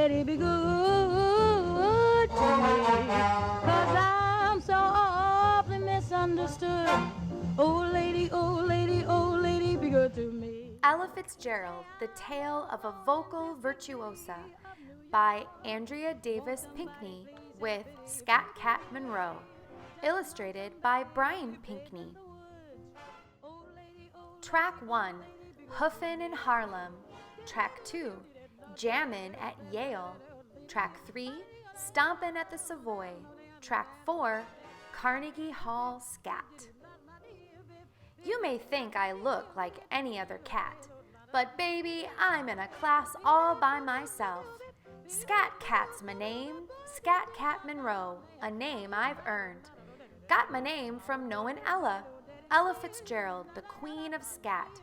lady, be good to me, 'cause I'm so awfully misunderstood. Old lady, be good to me. Ella Fitzgerald, The Tale of a Vocal Virtuosa by Andrea Davis Pinkney with Scat Cat Monroe. Illustrated by Brian Pinkney. Track 1, Hoofin' in Harlem. Track 2, Jammin' at Yale. Track 3, Stompin' at the Savoy. Track 4, Carnegie Hall Scat. You may think I look like any other cat, but baby, I'm in a class all by myself. Scat Cat's my name, Scat Cat Monroe, a name I've earned. Got my name from knowing Ella Fitzgerald, the queen of scat.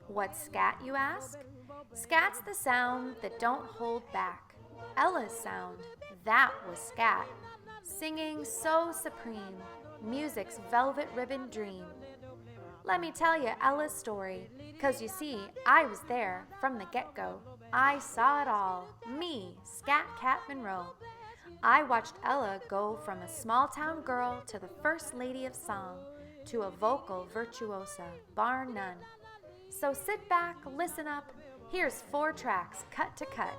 What's scat, you ask? Scat's the sound that don't hold back. Ella's sound, that was scat. Singing so supreme, music's velvet ribbon dream. Let me tell you Ella's story, 'cause you see, I was there from the get-go. I saw it all, me, Scat Cat Monroe. I watched Ella go from a small-town girl to the first lady of song, to a vocal virtuosa, bar none. So sit back, listen up, here's 4 tracks, cut to cut.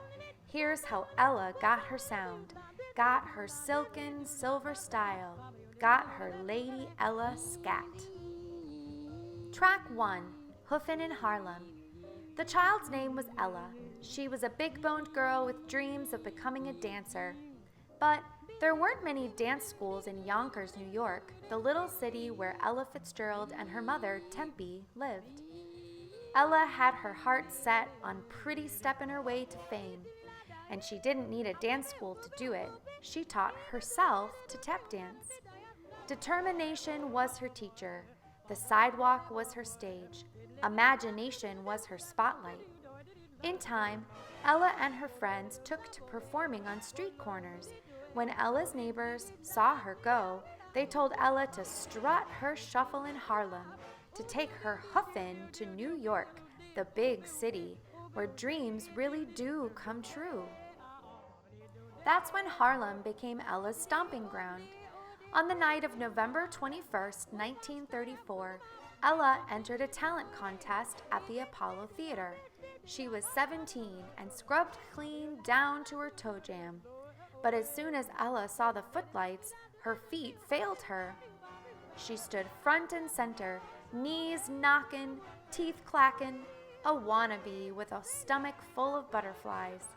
Here's how Ella got her sound, got her silken silver style, got her Lady Ella scat. Track 1, Hoofin' in Harlem. The child's name was Ella. She was a big-boned girl with dreams of becoming a dancer. But there weren't many dance schools in Yonkers, New York, the little city where Ella Fitzgerald and her mother, Tempe, lived. Ella had her heart set on pretty stepping her way to fame, and she didn't need a dance school to do it. She taught herself to tap dance. Determination was her teacher. The sidewalk was her stage. Imagination was her spotlight. In time, Ella and her friends took to performing on street corners. When Ella's neighbors saw her go, they told Ella to strut her shuffle in Harlem, to take her hoofin' to New York, the big city, where dreams really do come true. That's when Harlem became Ella's stomping ground. On the night of November 21st, 1934, Ella entered a talent contest at the Apollo Theater. She was 17 and scrubbed clean down to her toe jam. But as soon as Ella saw the footlights, her feet failed her. She stood front and center, knees knockin', teeth clackin', a wannabe with a stomach full of butterflies.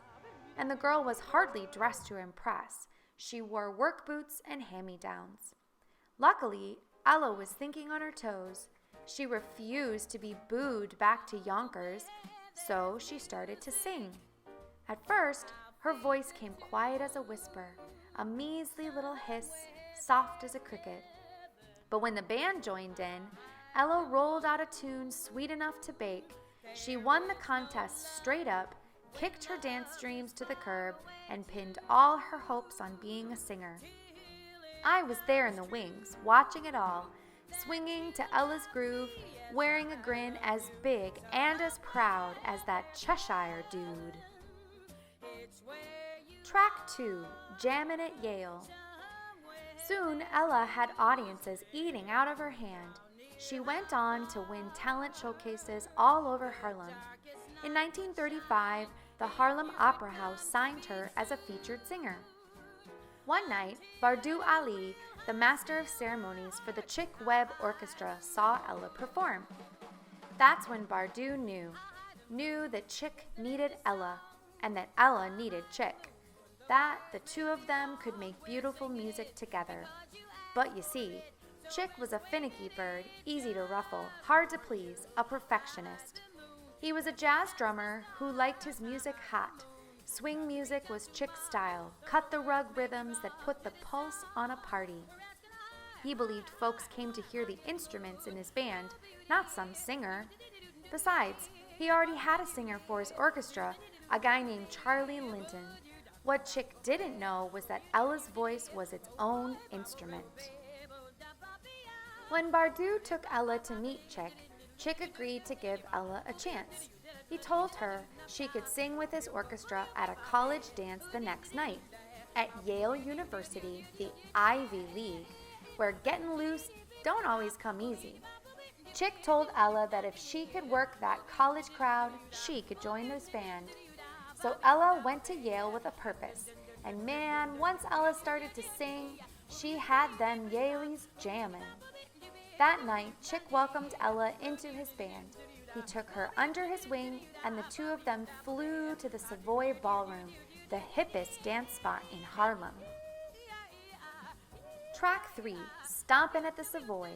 And the girl was hardly dressed to impress. She wore work boots and hand-me-downs. Luckily, Ella was thinking on her toes. She refused to be booed back to Yonkers, so she started to sing. At first, her voice came quiet as a whisper, a measly little hiss, soft as a cricket. But when the band joined in, Ella rolled out a tune sweet enough to bake. She won the contest straight up, kicked her dance dreams to the curb, and pinned all her hopes on being a singer. I was there in the wings, watching it all, swinging to Ella's groove, wearing a grin as big and as proud as that Cheshire dude. Track 2, Jammin' at Yale. Soon, Ella had audiences eating out of her hand. She went on to win talent showcases all over Harlem. In 1935, the Harlem Opera House signed her as a featured singer. One night, Bardu Ali, the master of ceremonies for the Chick Webb Orchestra, saw Ella perform. That's when Bardu knew that Chick needed Ella, and that Ella needed Chick. That the two of them could make beautiful music together. But you see, Chick was a finicky bird, easy to ruffle, hard to please, a perfectionist. He was a jazz drummer who liked his music hot. Swing music was Chick's style, cut-the-rug rhythms that put the pulse on a party. He believed folks came to hear the instruments in his band, not some singer. Besides, he already had a singer for his orchestra, a guy named Charlie Linton. What Chick didn't know was that Ella's voice was its own instrument. When Bardu took Ella to meet Chick, Chick agreed to give Ella a chance. He told her she could sing with his orchestra at a college dance the next night at Yale University, the Ivy League, where getting loose don't always come easy. Chick told Ella that if she could work that college crowd, she could join this band. So Ella went to Yale with a purpose, and man, once Ella started to sing, she had them Yaleys jammin'. That night, Chick welcomed Ella into his band. He took her under his wing, and the two of them flew to the Savoy Ballroom, the hippest dance spot in Harlem. Track 3, Stompin' at the Savoy.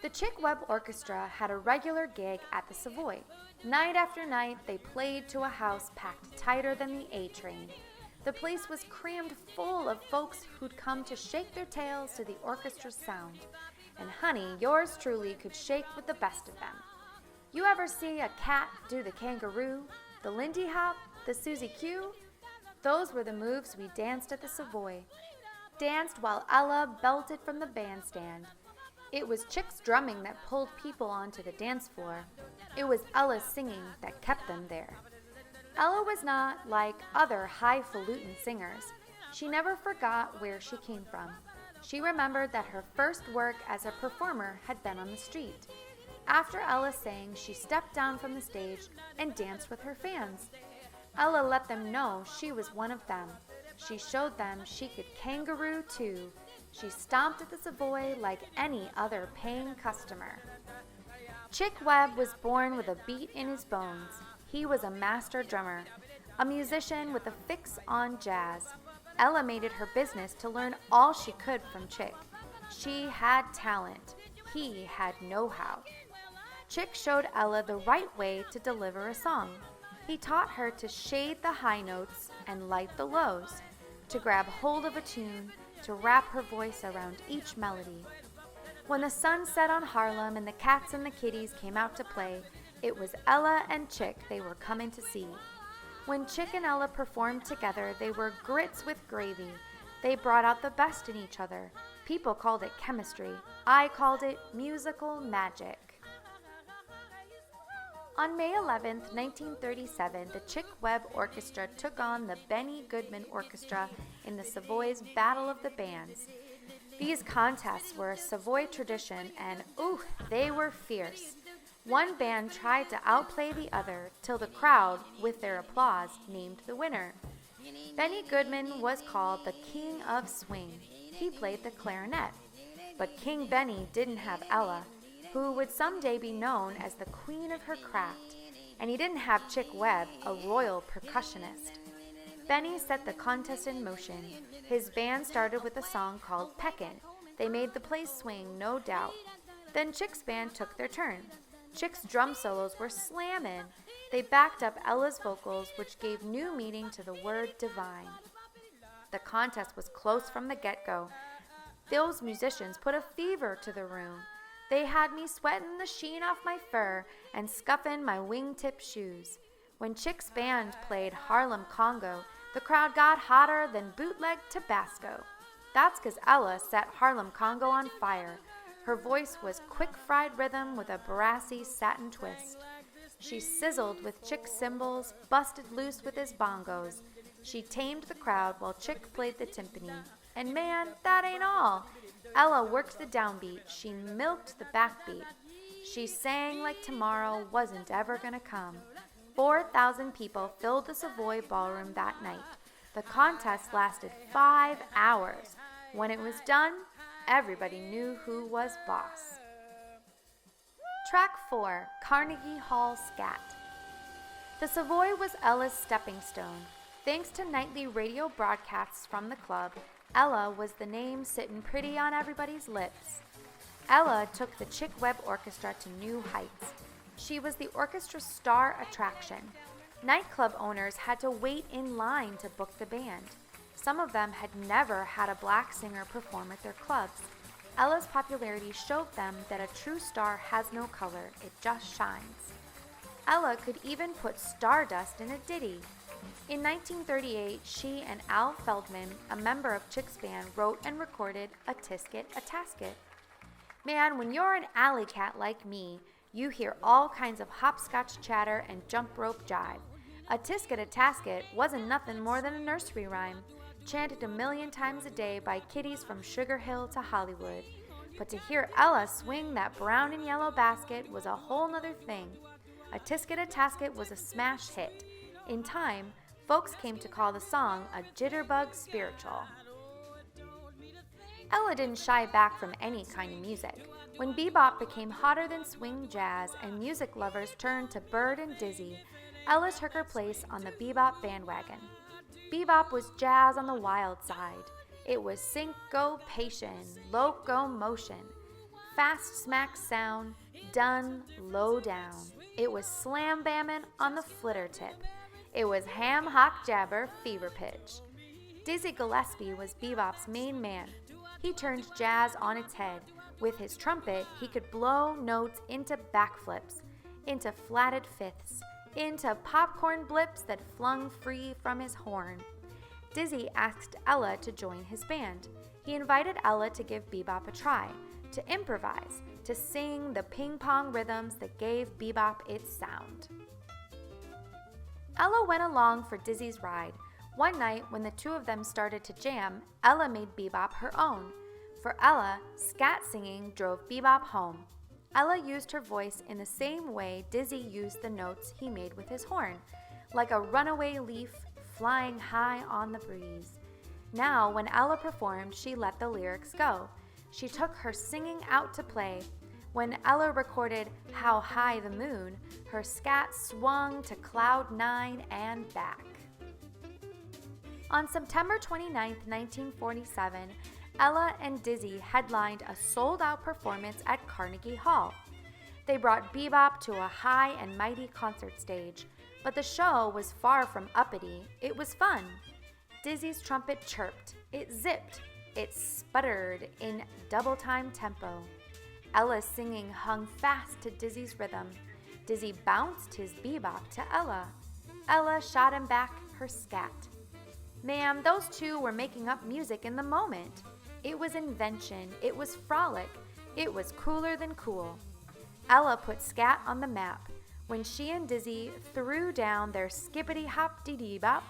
The Chick Webb Orchestra had a regular gig at the Savoy. Night after night, they played to a house packed tighter than the A-train. The place was crammed full of folks who'd come to shake their tails to the orchestra's sound. And honey, yours truly could shake with the best of them. You ever see a cat do the kangaroo, the Lindy Hop, the Suzy Q? Those were the moves we danced at the Savoy. Danced while Ella belted from the bandstand. It was Chick's drumming that pulled people onto the dance floor. It was Ella's singing that kept them there. Ella was not like other highfalutin singers. She never forgot where she came from. She remembered that her first work as a performer had been on the street. After Ella sang, she stepped down from the stage and danced with her fans. Ella let them know she was one of them. She showed them she could kangaroo too. She stomped at the Savoy like any other paying customer. Chick Webb was born with a beat in his bones. He was a master drummer, a musician with a fix on jazz. Ella made it her business to learn all she could from Chick. She had talent. He had know-how. Chick showed Ella the right way to deliver a song. He taught her to shade the high notes and light the lows, to grab hold of a tune, to wrap her voice around each melody. When the sun set on Harlem and the cats and the kitties came out to play, it was Ella and Chick they were coming to see. When Chick and Ella performed together, they were grits with gravy. They brought out the best in each other. People called it chemistry. I called it musical magic. On May 11, 1937, the Chick Webb Orchestra took on the Benny Goodman Orchestra in the Savoy's Battle of the Bands. These contests were a Savoy tradition, and they were fierce. One band tried to outplay the other till the crowd, with their applause, named the winner. Benny Goodman was called the King of Swing. He played the clarinet. But King Benny didn't have Ella, who would someday be known as the queen of her craft, and he didn't have Chick Webb, a royal percussionist. Benny set the contest in motion. His band started with a song called Peckin'. They made the place swing, no doubt. Then Chick's band took their turn. Chick's drum solos were slammin'. They backed up Ella's vocals, which gave new meaning to the word divine. The contest was close from the get-go. Those musicians put a fever to the room. They had me sweatin' the sheen off my fur and scuffin' my wingtip shoes. When Chick's band played Harlem Congo, the crowd got hotter than bootleg Tabasco. That's 'cause Ella set Harlem Congo on fire. Her voice was quick-fried rhythm with a brassy satin twist. She sizzled with Chick's cymbals, busted loose with his bongos. She tamed the crowd while Chick played the timpani. And man, that ain't all. Ella worked the downbeat. She milked the backbeat. She sang like tomorrow wasn't ever gonna come. 4,000 people filled the Savoy Ballroom that night. The contest lasted 5 hours. When it was done, everybody knew who was boss. Track 4, Carnegie Hall Scat. The Savoy was Ella's stepping stone. Thanks to nightly radio broadcasts from the club, Ella was the name sittin' pretty on everybody's lips. Ella took the Chick Webb Orchestra to new heights. She was the orchestra's star attraction. Nightclub owners had to wait in line to book the band. Some of them had never had a black singer perform at their clubs. Ella's popularity showed them that a true star has no color, it just shines. Ella could even put stardust in a ditty. In 1938, she and Al Feldman, a member of Chick's band, wrote and recorded A Tisket, a Tasket. Man, when you're an alley cat like me, You hear all kinds of hopscotch chatter and jump rope jive. A tisket-a-tasket wasn't nothing more than a nursery rhyme, chanted 1,000,000 times a day by kiddies from Sugar Hill to Hollywood. But to hear Ella swing that brown and yellow basket was a whole nother thing. A tisket-a-tasket was a smash hit. In time, folks came to call the song a jitterbug spiritual. Ella didn't shy back from any kind of music. When bebop became hotter than swing jazz and music lovers turned to Bird and Dizzy, Ella took her place on the bebop bandwagon. Bebop was jazz on the wild side. It was syncopation, locomotion, fast smack sound, done low down. It was slam bammin' on the flitter tip. It was ham hock jabber fever pitch. Dizzy Gillespie was bebop's main man. He turned jazz on its head. With his trumpet, he could blow notes into backflips, into flatted fifths, into popcorn blips that flung free from his horn. Dizzy asked Ella to join his band. He invited Ella to give bebop a try, to improvise, to sing the ping-pong rhythms that gave bebop its sound. Ella went along for Dizzy's ride. One night, when the two of them started to jam, Ella made bebop her own. For Ella, scat singing drove bebop home. Ella used her voice in the same way Dizzy used the notes he made with his horn, like a runaway leaf flying high on the breeze. Now, when Ella performed, she let the lyrics go. She took her singing out to play. When Ella recorded How High the Moon, her scat swung to cloud 9 and back. On September 29, 1947, Ella and Dizzy headlined a sold-out performance at Carnegie Hall. They brought bebop to a high and mighty concert stage, but the show was far from uppity. It was fun. Dizzy's trumpet chirped, it zipped, it sputtered in double-time tempo. Ella's singing hung fast to Dizzy's rhythm. Dizzy bounced his bebop to Ella. Ella shot him back her scat. Ma'am, those two were making up music in the moment. It was invention. It was frolic. It was cooler than cool. Ella put scat on the map. When she and Dizzy threw down their skippity-hop-dee-dee-bop,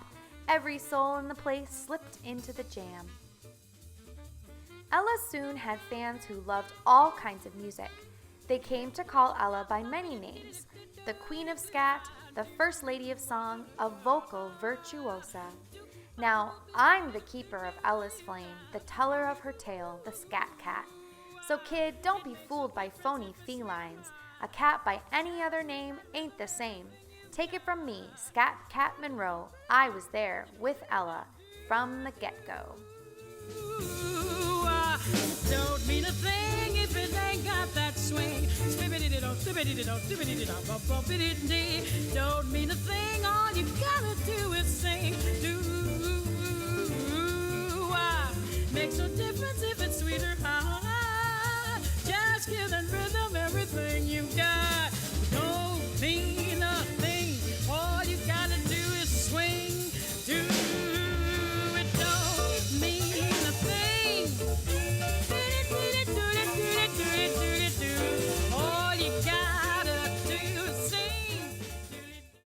every soul in the place slipped into the jam. Ella soon had fans who loved all kinds of music. They came to call Ella by many names: the Queen of Scat, the First Lady of Song, a vocal virtuosa. Now, I'm the keeper of Ella's flame, the teller of her tale, the scat cat. So kid, don't be fooled by phony felines. A cat by any other name ain't the same. Take it from me, Scat Cat Monroe. I was there with Ella from the get-go. Don't mean a thing if it ain't got that swing. Don't mean a thing, all you gotta do is sing. Makes a difference.